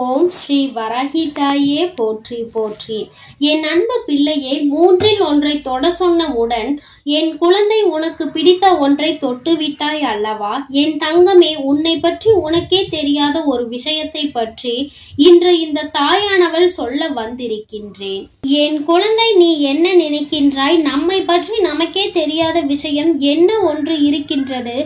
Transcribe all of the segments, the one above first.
ஓம் ஸ்ரீ வரஹிதாயே போற்றி போற்றி. என் அன்பு பிள்ளையே, மூன்றில் ஒன்றை தொட சொன்னவுடன் என் குழந்தை உனக்கு பிடித்த ஒன்றை தொட்டுவிட்டாய் அல்லவா? என் தங்கமே, உன்னை பற்றி உனக்கே தெரியாத ஒரு விஷயத்தை பற்றி இன்று இந்த தாயானவள் சொல்ல வந்திருக்கின்றேன். என் குழந்தை, நீ என்ன நினைக்கின்றாய்? நம்மை பற்றி நமக்கே தெரியாத விஷயம் என்ன ஒன்று இருக்கின்றது?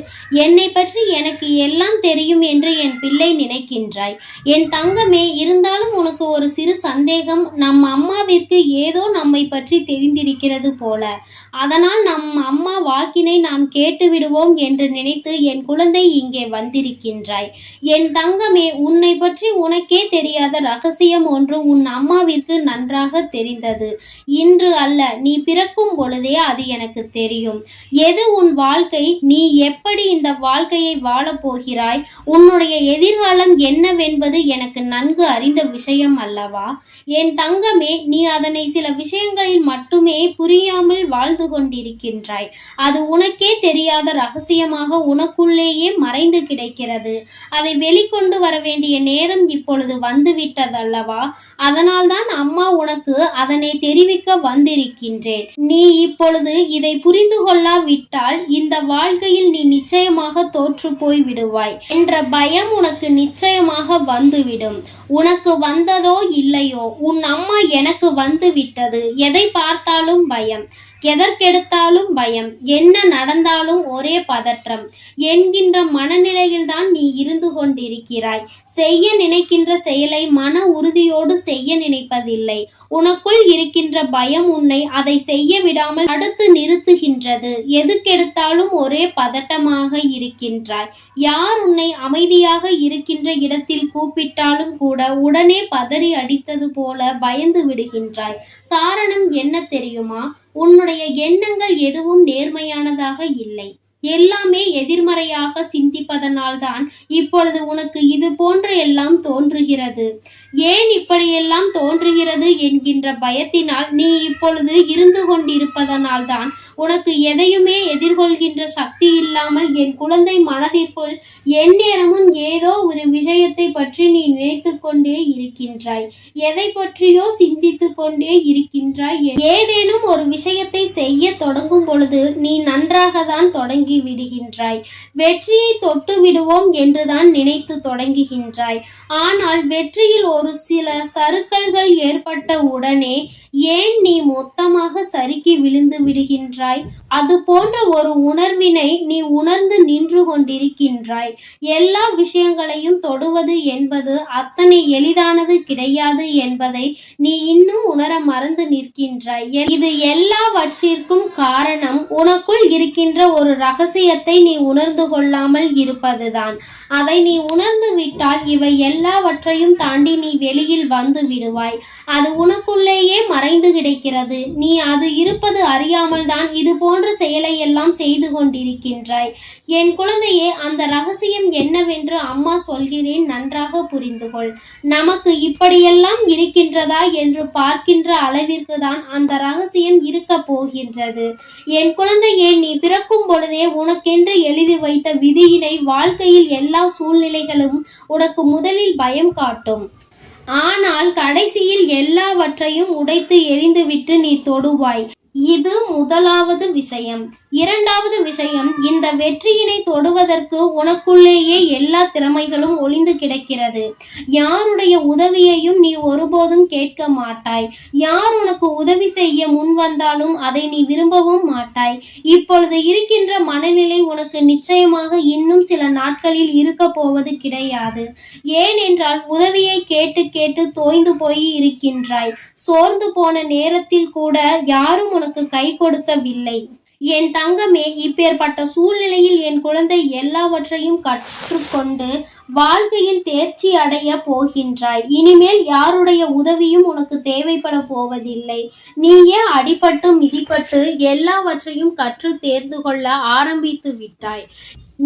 என்னை பற்றி எனக்கு எல்லாம் தெரியும் என்று என் பிள்ளை நினைக்கின்றாய். என் தங்கமே, இருந்தாலும் உனக்கு ஒரு சிறு சந்தேகம். நம் அம்மாவிற்கு ஏதோ நம்மை பற்றி தெரிந்திருக்கிறது போல. அதனால் நம் அம்மா வாக்கினை நாம் கேட்டு விடுவோம் என்று நினைத்து என் குழந்தை இங்கே வந்திருக்கின்றாய். என் தங்கமே, உன்னை பற்றி உனக்கே தெரியாத ரகசியம் ஒன்று உன் அம்மாவிற்கு நன்றாக தெரிந்தது. இன்று அல்ல, நீ பிறக்கும் பொழுதே அது எனக்கு தெரியும். எது உன் வாழ்க்கை, நீ எப்படி இந்த வாழ்க்கையை வாழப் போகிறாய், உன்னுடைய எதிர்காலம் என்னவென்பது எனக்கு நன்கு அறிந்த விஷயம் அல்லவா? என் தங்கமே, நீ அதனை சில விஷயங்களில் மட்டுமே புரியாமல் வாழ்ந்து கொண்டிருக்கின்றாய். அது உனக்கே தெரியாத ரகசியமாக உனக்குள்ளேயே மறைந்து கிடக்கிறது. அதை வெளிக்கொண்டு வர வேண்டிய நேரம் இப்பொழுது வந்துவிட்டதல்லவா? அதனால்தான் அம்மா உனக்கு அதனை தெரிவிக்க வந்திருக்கின்றேன். நீ இப்பொழுது இதை புரிந்து கொள்ளாவிட்டால் இந்த வாழ்க்கையில் நீ நிச்சயமாக தோற்று போய் விடுவாய் என்ற பயம் உனக்கு நிச்சயமாக வந்துவிடும். உனக்கு வந்ததோ இல்லையோ, உன் அம்மா எனக்கு வந்து விட்டது. எதை பார்த்தாலும் பயம், எதற்கெடுத்தாலும் பயம், என்ன நடந்தாலும் ஒரே பதற்றம் என்கின்ற மனநிலையில்தான் நீ இருந்து கொண்டிருக்கிறாய். செய்ய நினைக்கின்ற செயலை மன உறுதியோடு செய்ய நினைப்பதில்லை. உனக்குள் இருக்கின்ற பயம் உன்னை அதை செய்ய விடாமல் தடுத்து நிறுத்துகின்றது. எதுக்கெடுத்தாலும் ஒரே பதட்டமாக இருக்கின்றாய். யார் உன்னை அமைதியாக இருக்கின்ற இடத்தில் கூப்பிட்டாலும் கூட உடனே பதறி அடித்தது போல பயந்து விடுகின்றாய். காரணம் என்ன தெரியுமா? உன்னுடைய எண்ணங்கள் எதுவும் நேர்மையானதாக இல்லை. எல்லாமே எதிர்மறையாக சிந்திப்பதனால்தான் இப்பொழுது உனக்கு இது போன்ற எல்லாம் தோன்றுகிறது. ஏன் இப்படியெல்லாம் தோன்றுகிறது என்கின்ற பயத்தினால் நீ இப்பொழுது இருந்து கொண்டிருப்பதனால்தான் உனக்கு எதையுமே எதிர்கொள்கின்ற சக்தி இல்லாமல் என் குழந்தை மனதிற்குள் எந்நேரமும் ஏதோ ஒரு விஷயத்தை பற்றி நீ நினைத்து கொண்டே இருக்கின்றாய். எதை பற்றியோ சிந்தித்து கொண்டே இருக்கின்றாய். ஏதேனும் ஒரு விஷயத்தை செய்ய தொடங்கும் பொழுது நீ நன்றாக தான் தொடங்கி விடுகின்றாய். வெற்றியை தொட்டு விடுவோம் என்றுதான் நினைத்து தொடங்குகின்றாய். ஆனால் வெற்றியில் ஒரு சில சறுக்கல்கள் ஏற்பட்ட உடனே ஏன் நீ மொத்தமாக சறுக்கி விழுந்து விடுகின்றாய்? அது போன்ற ஒரு உணர்வினை நீ உணர்ந்து நின்று கொண்டிருக்கின்றாய். எல்லா விஷயங்களையும் தொடுவது என்பது அத்தனை எளிதானது கிடையாது என்பதை நீ இன்னும் உணர மறந்து நிற்கின்றாய். இது எல்லாவற்றிற்கும் காரணம் உனக்குள் இருக்கின்ற ஒரு ரகசியத்தை நீ உணர்ந்து கொள்ளாமல் இருப்பதுதான். அதை நீ உணர்ந்து விட்டால் இவை எல்லாவற்றையும் தாண்டி நீ வெளியில் வந்து விடுவாய். அது உனக்குள்ளேயே மறைந்து கிடைக்கிறது. நீ அது இருப்பது அறியாமல் தான் இது போன்ற செயலை எல்லாம் செய்து கொண்டிருக்கின்றாய். என் குழந்தையே, அந்த ரகசியம் என்னவென்று அம்மா சொல்கிறேன், நன்றாக புரிந்து கொள். நமக்கு இப்படியெல்லாம் இருக்கின்றதா என்று பார்க்கின்ற அளவிற்கு தான் அந்த ரகசியம் இருக்க போகின்றது. என் குழந்தையே, நீ பிறக்கும் பொழுதே உனக்கென்று எழுதி வைத்த விதியினை வாழ்க்கையில் எல்லா சூழ்நிலைகளும் உனக்கு முதலில் பயம் காட்டும். ஆனால் கடைசியில் எல்லாவற்றையும் உடைத்து எறிந்துவிட்டு நீ தொடுவாய். இது முதலாவது விஷயம். இரண்டாவது விஷயம், இந்த வெற்றியினை தொடுவதற்கு உனக்குள்ளேயே எல்லா திறமைகளும் ஒளிந்து கிடக்கிறது. யாருடைய உதவியையும் நீ ஒருபோதும் கேட்க மாட்டாய். யார் உனக்கு உதவி செய்ய முன் வந்தாலும் அதை நீ விரும்பவும் மாட்டாய். இப்பொழுது இருக்கின்ற மனநிலை உனக்கு நிச்சயமாக இன்னும் சில நாட்களில் இருக்க போவது கிடையாது. ஏனென்றால் உதவியை கேட்டு கேட்டு தோய்ந்து போய் இருக்கின்றாய். சோர்ந்து போன நேரத்தில் கூட யாரும் உனக்கு கை கொடுக்கவில்லை. என் தங்கமே, இப்பேற்பட்ட சூழ்நிலையில் என் குழந்தை எல்லாவற்றையும் கற்றுக்கொண்டு வாழ்க்கையில் தேர்ச்சி அடைய போகின்றாய். இனிமேல் யாருடைய உதவியும் உனக்கு தேவைப்பட போவதில்லை. நீயே அடிபட்டு மிதிப்பட்டு எல்லாவற்றையும் கற்று தேர்ந்து கொள்ள ஆரம்பித்து விட்டாய்.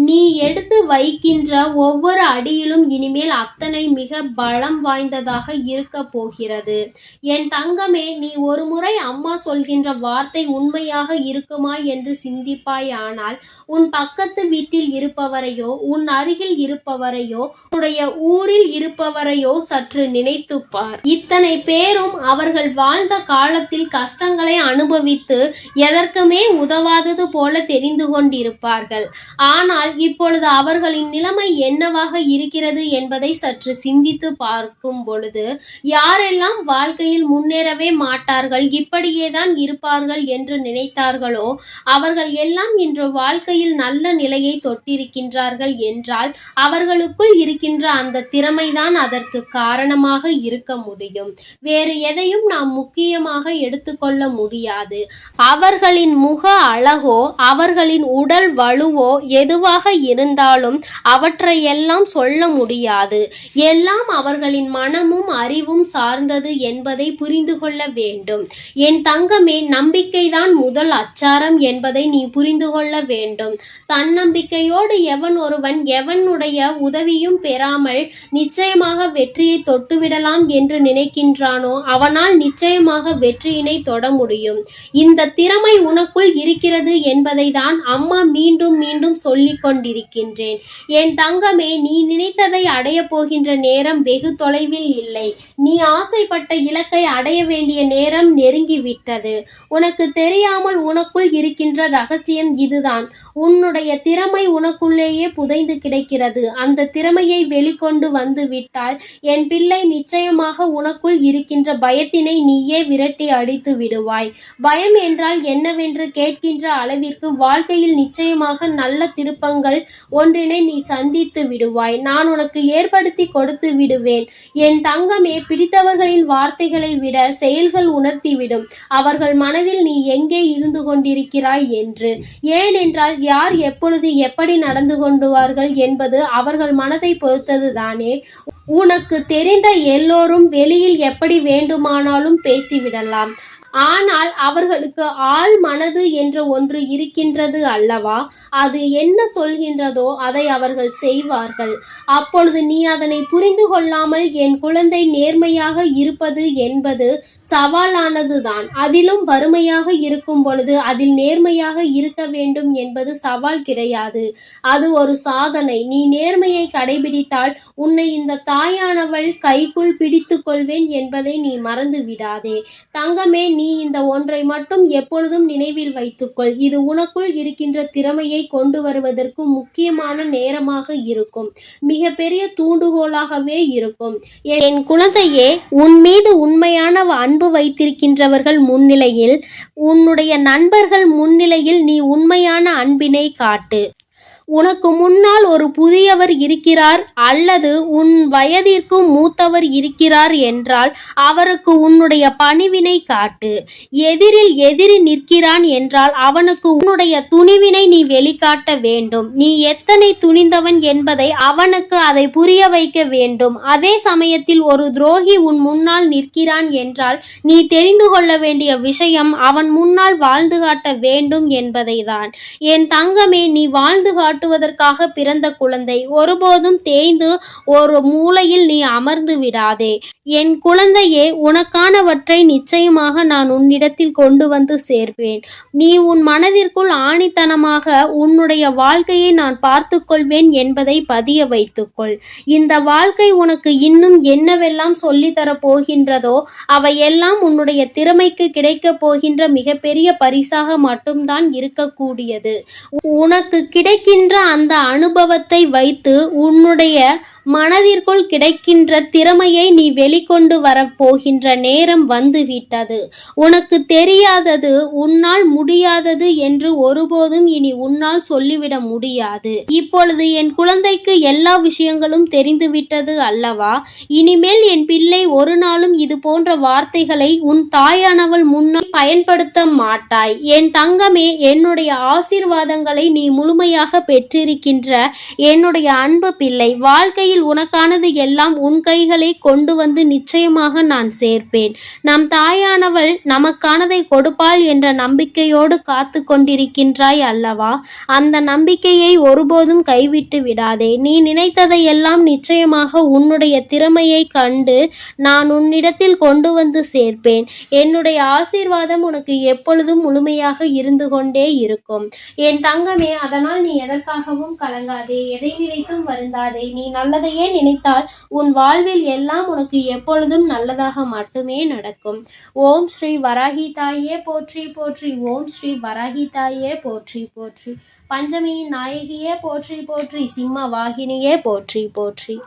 நீ எடுத்து வைக்கின்ற ஒவ்வொரு அடியிலும் இனிமேல் அத்தனை மிக பலம் வாய்ந்ததாக இருக்க போகிறது. என் தங்கமே, நீ ஒரு முறை அம்மா சொல்கின்ற வார்த்தை உண்மையாக இருக்குமா என்று சிந்திப்பாய். ஆனால் உன் பக்கத்து வீட்டில் இருப்பவரையோ, உன் அருகில் இருப்பவரையோ, உன்னுடைய ஊரில் இருப்பவரையோ சற்று நினைத்துப்பார். இத்தனை பேரும் அவர்கள் வாழ்ந்த காலத்தில் கஷ்டங்களை அனுபவித்து எதற்குமே உதவாதது போல தெரிந்து கொண்டிருப்பார்கள். ஆனால் இப்பொழுது அவர்களின் நிலைமை என்னவாக இருக்கிறது என்பதை சற்று சிந்தித்து பார்க்கும் பொழுது, யாரெல்லாம் வாழ்க்கையில் முன்னேறவே மாட்டார்கள், இப்படியேதான் இருப்பார்கள் என்று நினைத்தார்களோ அவர்கள் எல்லாம் இன்று வாழ்க்கையில் நல்ல நிலையை தொட்டிருக்கின்றார்கள் என்றால் அவர்களுக்குள் இருக்கின்ற அந்த திறமைதான் அதற்கு காரணமாக இருக்க முடியும். வேறு எதையும் நாம் முக்கியமாக எடுத்துக்கொள்ள முடியாது. அவர்களின் முக அழகோ, அவர்களின் உடல் வலுவோ எதுவாக இருந்தாலும் அவற்றையெல்லாம் சொல்ல முடியாது. எல்லாம் அவர்களின் மனமும் அறிவும் சார்ந்தது என்பதை புரிந்து கொள்ள வேண்டும். என் தங்கமே, நம்பிக்கைதான் முதல் அச்சாரம் என்பதை நீ புரிந்து கொள்ள வேண்டும். தன்னம்பிக்கையோடு எவன் ஒருவன் எவனுடைய உதவியும் பெறாமல் நிச்சயமாக வெற்றியை தொட்டுவிடலாம் என்று நினைக்கின்றானோ அவனால் நிச்சயமாக வெற்றியினை தொட முடியும். இந்த திறமை உனக்குள் இருக்கிறது என்பதை தான் அம்மா மீண்டும் மீண்டும் சொல்லிக் கொண்டிருக்கின்றேன். என் தங்கமே, நீ நினைத்ததை அடைய போகின்ற நேரம் வெகு தொலைவில் இல்லை. நீ ஆசைப்பட்ட இலக்கை அடைய வேண்டிய நேரம் நெருங்கிவிட்டது. உனக்கு தெரியாமல் உனக்குள் இருக்கின்ற ரகசியம் இதுதான். உன்னுடைய திறமை உனக்குள்ளேயே புதைந்து கிடக்கிறது. அந்த திறமையை வெளிக்கொண்டு வந்து விட்டால் என் பிள்ளை, நிச்சயமாக உனக்குள் இருக்கின்ற பயத்தினை நீயே விரட்டி அடித்து விடுவாய். பயம் என்றால் என்னவென்று கேட்கின்ற அளவிற்கு வாழ்க்கையில் நிச்சயமாக நல்ல திருப்பங்கள் ஒன்றினை நீ சந்தித்து விடுவாய். நான் உனக்கு ஏற்படுத்தி கொடுத்து விடுவேன். என் தங்கமே, பிடித்தவர்களின் வார்த்தைகளை விட செயல்கள் உணர்த்திவிடும் அவர்கள் மனதில் நீ எங்கே இருந்து கொண்டிருக்கிறாய் என்று. ஏனென்றால் யார் எப்பொழுது எப்படி நடந்து கொண்டுவார்கள் என்பது அவர்கள் மனதை பொறுத்தது தானே. உனக்கு தெரிந்த எல்லோரும் வெளியில் எப்படி வேண்டுமானாலும் பேசிவிடலாம். ஆனால் அவர்களுக்கு ஆள் மனது என்ற ஒன்று இருக்கின்றது அல்லவா? அது என்ன சொல்கின்றதோ அதை அவர்கள் செய்வார்கள். அப்பொழுது நீ அதனை புரிந்து கொள்ளாமல் என் குழந்தை நேர்மையாக இருப்பது என்பது சவாலானதுதான். அதிலும் வறுமையாக இருக்கும் பொழுது அதில் நேர்மையாக இருக்க வேண்டும் என்பது சவால் கிடையாது, அது ஒரு சாதனை. நீ நேர்மையை கடைபிடித்தால் உன்னை இந்த தாயானவள் கைக்குள் பிடித்து கொள்வேன் என்பதை நீ மறந்து விடாதே. தங்கமே, நீ இந்த ஒன்றை மட்டும் எப்பொழுதும் நினைவில் வைத்துக்கொள். இது உனக்குள் இருக்கின்ற திறமையை கொண்டு வருவதற்கு முக்கியமான நேரமாக இருக்கும். மிக பெரிய தூண்டுகோலாகவே இருக்கும். என் குழந்தையே, உன் மீது உண்மையான அன்பு வைத்திருக்கின்றவர்கள் முன்னிலையில், உன்னுடைய நண்பர்கள் முன்னிலையில் நீ உண்மையான அன்பினை காட்டு. உனக்கு முன்னால் ஒரு புதியவர் இருக்கிறார் அல்லது உன் வயதிற்கு மூத்தவர் இருக்கிறார் என்றால் அவருக்கு உன்னுடைய பணிவினை காட்டு. எதிரில் எதிரி நிற்கிறான் என்றால் அவனுக்கு உன்னுடைய துணிவினை நீ வெளிக்காட்ட வேண்டும். நீ எத்தனை துணிந்தவன் என்பதை அவனுக்கு அதை புரிய வைக்க வேண்டும். அதே சமயத்தில் ஒரு துரோகி உன் முன்னால் நிற்கிறான் என்றால் நீ தெரிந்து கொள்ள வேண்டிய விஷயம் அவன் முன்னால் வாழ்ந்து காட்ட வேண்டும் என்பதை தான். என் தங்கமே, நீ வாழ்ந்து காட்டுவதற்காக பிறந்த குழந்தை. ஒருபோதும் தேய்ந்து ஒரு மூலையில் நீ அமர்ந்து விடாதே. என் குழந்தையே, உனக்கானவற்றை நிச்சயமாக நான் உன்னிடத்தில் கொண்டு வந்து சேர்ப்பேன். நீ உன் மனதிற்குள் ஆணித்தனமாக உன்னுடைய வாழ்க்கையை நான் பார்த்து கொள்வேன் என்பதை பதிய வைத்துக்கொள். இந்த வாழ்க்கை உனக்கு இன்னும் என்னவெல்லாம் சொல்லித்தரப் போகின்றதோ அவையெல்லாம் உன்னுடைய திறமைக்கு கிடைக்கப் போகின்ற மிகப்பெரிய பரிசாக மட்டும்தான் இருக்கக்கூடியது. உனக்கு கிடைக்கின்ற அந்த அனுபவத்தை வைத்து உன்னுடைய மனதிற்குள் கிடைக்கின்ற திறமையை நீ வெளிக்கொண்டு வரப்போகின்ற நேரம் வந்துவிட்டது. உனக்கு தெரியாதது, உன்னால் முடியாதது என்று ஒருபோதும் இனி உன்னால் சொல்லிவிட முடியாது. இப்பொழுது என் குழந்தைக்கு எல்லா விஷயங்களும் தெரிந்துவிட்டது அல்லவா? இனிமேல் என் பிள்ளை ஒரு நாளும் இது போன்ற வார்த்தைகளை உன் தாயானவள் முன்னால் பயன்படுத்த மாட்டாய். என் தங்கமே, என்னுடைய ஆசீர்வாதங்களை நீ முழுமையாக பெற்றிருக்கின்ற என்னுடைய அன்பு பிள்ளை. வாழ்க்கையில் வாழ்வில் உனக்கானது எல்லாம் உன் கைகளை கொண்டு வந்து நிச்சயமாக நான் சேர்ப்பேன். நம் தாயானவள் நமக்கானதை கொடுப்பாள் என்ற நம்பிக்கையோடு காத்து கொண்டிருக்கின்றாய் அல்லவா? அந்த நம்பிக்கையை ஒருபோதும் கைவிட்டு விடாதே. நீ நினைத்ததையெல்லாம் நிச்சயமாக உன்னுடைய திறமையை கண்டு நான் உன்னிடத்தில் கொண்டு வந்து சேர்ப்பேன். என்னுடைய ஆசீர்வாதம் உனக்கு எப்பொழுதும் முழுமையாக இருந்து கொண்டே இருக்கும். என் தங்கமே, அதனால் நீ எதற்காகவும் கலங்காதே, எதை நினைத்தும் வருந்தாதே. நீ நல்லதையே நினைத்தால் உன் வாழ்வில் எல்லாம் உனக்கு எப்பொழுதும் நல்லதாக மட்டுமே நடக்கும். ஓம் ஸ்ரீ வராகி தாயே போற்றி போற்றி. ஓம் ஸ்ரீ வராகி தாயே போற்றி போற்றி. பஞ்சமியின் நாயகியே போற்றி போற்றி. சிம்ம வாகினியே போற்றி போற்றி.